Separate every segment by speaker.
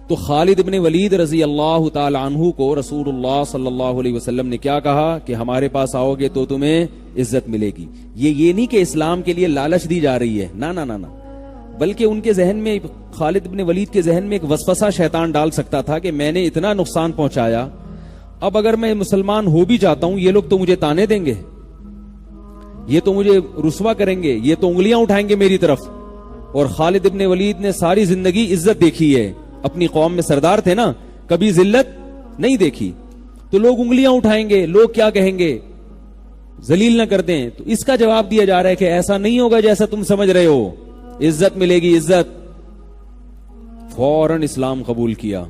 Speaker 1: تو خالد ابن ولید رضی اللہ تعالی عنہ کو رسول اللہ صلی اللہ علیہ وسلم نے کیا کہا کہ ہمارے پاس آؤ گے تو تمہیں عزت ملے گی. یہ نہیں کہ اسلام کے لیے لالچ دی جا رہی ہے، نہ، بلکہ ان کے ذہن میں، خالد ابن ولید کے ذہن میں ایک وسوسہ شیطان ڈال سکتا تھا کہ میں نے اتنا نقصان پہنچایا، اب اگر میں مسلمان ہو بھی جاتا ہوں یہ لوگ تو مجھے تانے دیں گے، یہ تو مجھے رسوا کریں گے، یہ تو انگلیاں اٹھائیں گے میری طرف. اور خالد ابن ولید نے ساری زندگی عزت دیکھی ہے، اپنی قوم میں سردار تھے نا، کبھی ذلت نہیں دیکھی. تو لوگ انگلیاں اٹھائیں گے، لوگ کیا کہیں گے، ذلیل نہ کر دیں. تو اس کا جواب دیا جا رہا ہے کہ ایسا نہیں ہوگا جیسا تم سمجھ رہے ہو، عزت ملے گی، عزت. فوراً اسلام قبول کیا.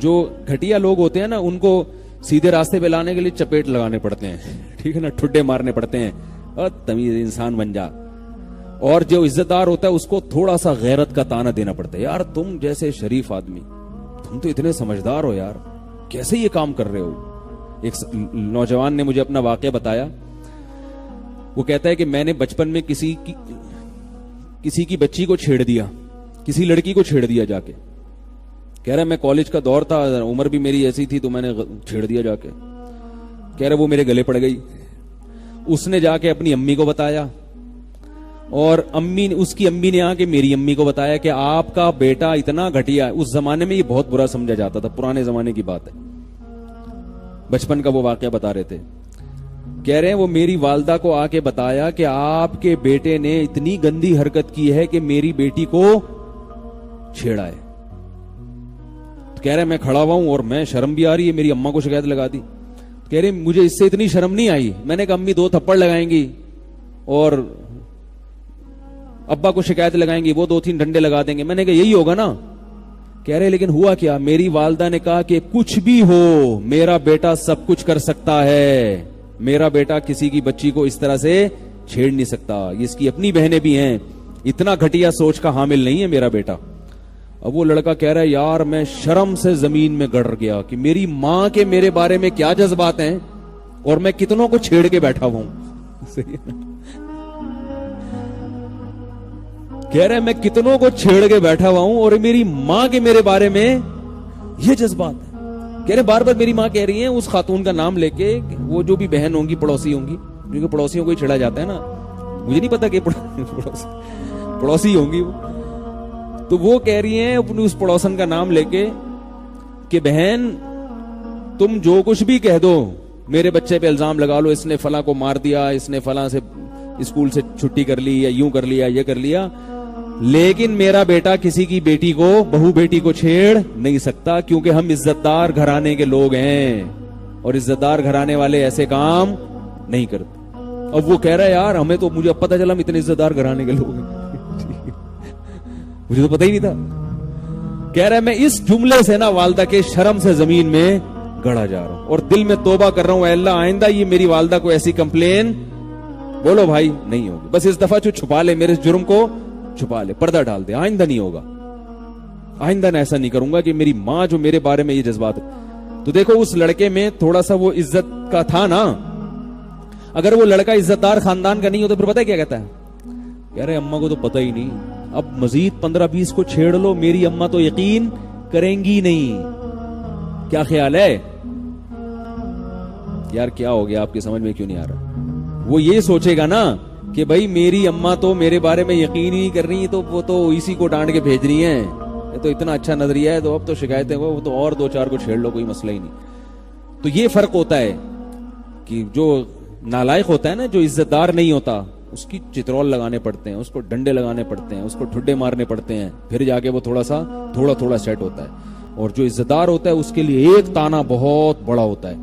Speaker 1: جو گھٹیا لوگ ہوتے ہیں نا ان کو سیدھے راستے پہ لانے کے لیے چپیٹ لگانے پڑتے ہیں، ٹھیک ہے نا، ٹھڈے مارنے پڑتے ہیں، اور تمیز انسان بن جا. اور جو عزت دار ہوتا ہے اس کو تھوڑا سا غیرت کا تانا دینا پڑتا ہے، یار تم جیسے شریف آدمی، تم تو اتنے سمجھدار ہو یار، کیسے یہ کام کر رہے ہو. ایک نوجوان نے مجھے اپنا واقعہ بتایا. وہ کہتا ہے کہ میں نے بچپن میں کسی کی بچی کو چھیڑ دیا، کسی لڑکی کو چھیڑ دیا جا کے. کہہ رہا میں کالج کا دور تھا، عمر بھی میری ایسی تھی تو میں نے چھیڑ دیا جا کے. کہہ رہا وہ میرے گلے پڑ گئی. اس نے جا کے اپنی امی کو بتایا، اور اس کی امی نے آ کے میری امی کو بتایا کہ آپ کا بیٹا اتنا گھٹیا ہے. اس زمانے میں یہ بہت برا سمجھا جاتا تھا، پرانے زمانے کی بات ہے، بچپن کا وہ واقعہ بتا رہے تھے. کہہ رہے ہیں وہ میری والدہ کو آ کے بتایا کہ آپ کے بیٹے نے اتنی گندی حرکت کی ہے کہ میری بیٹی کو چھیڑا ہے. تو کہہ رہے میں کھڑا ہوا ہوں اور میں شرم بھی آ رہی ہے، میری اماں کو شکایت لگا دی. کہہ رہے مجھے اس سے اتنی شرم نہیں آئی. میں نے کہا امی 2 تھپڑ لگائیں گی اور ابا کو شکایت لگائیں گی، وہ 2-3 ڈنڈے لگا دیں گے. میں نے کہا یہی ہوگا نا. کہہ رہے لیکن ہوا کیا، میری والدہ نے کہا کہ کچھ بھی ہو میرا بیٹا سب کچھ کر سکتا ہے، میرا بیٹا کسی کی بچی کو اس طرح سے چھیڑ نہیں سکتا، اس کی اپنی بہنیں بھی ہیں، اتنا گھٹیا سوچ کا حامل نہیں ہے میرا بیٹا. اب وہ لڑکا کہہ رہا ہے یار میں شرم سے زمین میں گڑ گیا کہ میری ماں کے میرے بارے میں کیا جذبات ہیں اور میں کتنوں کو چھیڑ کے بیٹھا ہوں. کہہ رہے میں کتنوں کو چھیڑ کے بیٹھا ہوا ہوں اور میری ماں کے میرے بارے میں یہ جذبات ہے. کہہ رہے بار بار میری ماں کہہ رہی ہیں اس خاتون کا نام لے کے، وہ جو بھی بہن ہوں گی پڑوسی ہوں گی، کیونکہ پڑوسیوں کو ہی چھیڑا جاتا ہے نا، مجھے نہیں پتا کہ پڑوسی ہوں گی وہ. تو وہ کہہ رہی ہیں اپنی اس پڑوسن کا نام لے کے کہ بہن تم جو کچھ بھی کہہ دو، میرے بچے پہ الزام لگا لو، اس نے فلاں کو مار دیا، اس نے فلاں سے اسکول سے چھٹی کر لی، یا یوں کر لیا، یہ کر لیا، لیکن میرا بیٹا کسی کی بیٹی کو، بہو بیٹی کو چھیڑ نہیں سکتا، کیونکہ ہم عزت دار گھرانے کے لوگ ہیں اور عزت دار گھرانے والے ایسے کام نہیں کرتے. اب وہ کہہ رہا ہے یار ہمیں تو، مجھے اب پتا چلا ہم اتنے عزت دار گھرانے کے لوگ ہیں، مجھے تو پتہ ہی نہیں تھا. کہہ رہا ہے میں اس جملے سے نا والدہ کے شرم سے زمین میں گڑا جا رہا ہوں اور دل میں توبہ کر رہا ہوں، اے اللہ آئندہ یہ میری والدہ کو ایسی کمپلین بولو بھائی نہیں ہوگی، بس اس دفعہ چھپا لے، میرے جرم کو چھپا لے، پردہ ڈال دے، آئندہ نہیں ہوگا، آئندہ میں ایسا نہیں کروں گا کہ میری ماں جو میرے بارے میں یہ جذبات. تو دیکھو اس لڑکے میں تھوڑا سا وہ عزت کا تھا نا. اگر وہ لڑکا عزت دار خاندان کا نہیں ہوتا پھر پتہ کیا کہتا ہے، کہہ رہے اماں کو تو پتہ ہی نہیں، اب مزید 15-20 کو چھیڑ لو، میری اماں تو یقین کریں گی نہیں. کیا خیال ہے یار، کیا ہو گیا آپ کی سمجھ میں کیوں نہیں آ رہا؟ وہ یہ سوچے گا نا کہ بھائی میری اماں تو میرے بارے میں یقین ہی نہیں کر رہی، تو وہ تو اسی کو ڈانٹ کے بھیج رہی ہیں، یہ تو اتنا اچھا نظریہ ہے، تو اب تو شکایتیں وہ تو اور 2-4 کو چھیڑ لو، کوئی مسئلہ ہی نہیں. تو یہ فرق ہوتا ہے کہ جو نالائق ہوتا ہے نا، جو عزت دار نہیں ہوتا، اس کی چترول لگانے پڑتے ہیں، اس کو ڈنڈے لگانے پڑتے ہیں، اس کو ٹھڈے مارنے پڑتے ہیں، پھر جا کے وہ تھوڑا تھوڑا سیٹ ہوتا ہے. اور جو عزت دار ہوتا ہے اس کے لیے ایک تانا بہت بڑا ہوتا ہے.